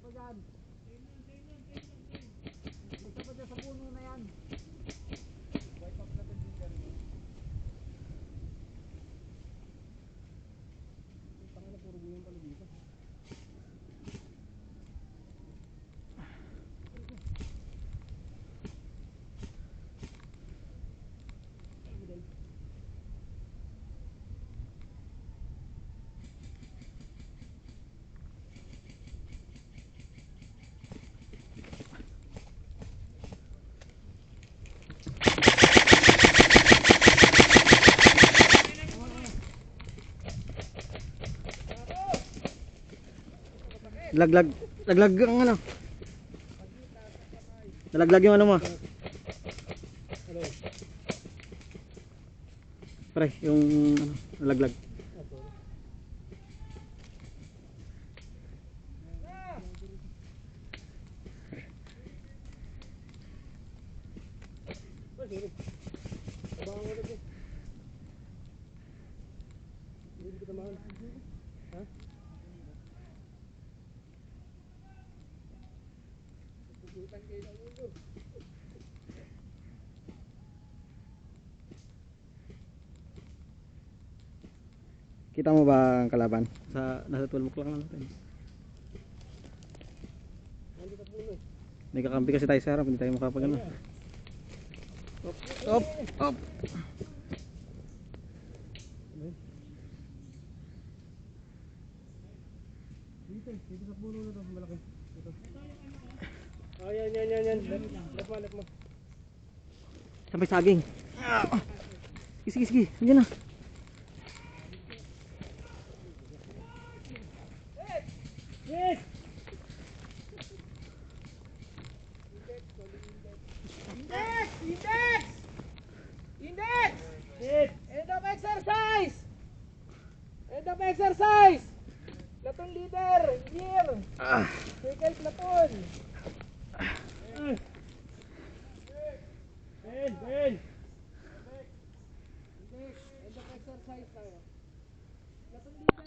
pa dyan. Isa pa dyan sa puno na yan. Wipe up natin leader mo. Tanga na puro buyan pala dito. Laglag ang ano. Nalaglag yung ano mo. Pre, yung ano, nalaglag. Kita mo ba ang kalaban? Nasa 12 o'clock lang natin. May kakampi kasi tayo sa harap, hindi tayo makapagano. Op. Dito sa puno na to, malaki. Dito. Oh, yan. Lep mo. Sampai saging. Sige. Andiyan na. Yes! Index! Yes! End of exercise! Platoon leader, here! Circle platoon! Ben! Index! End of exercise tayo. Platoon leader!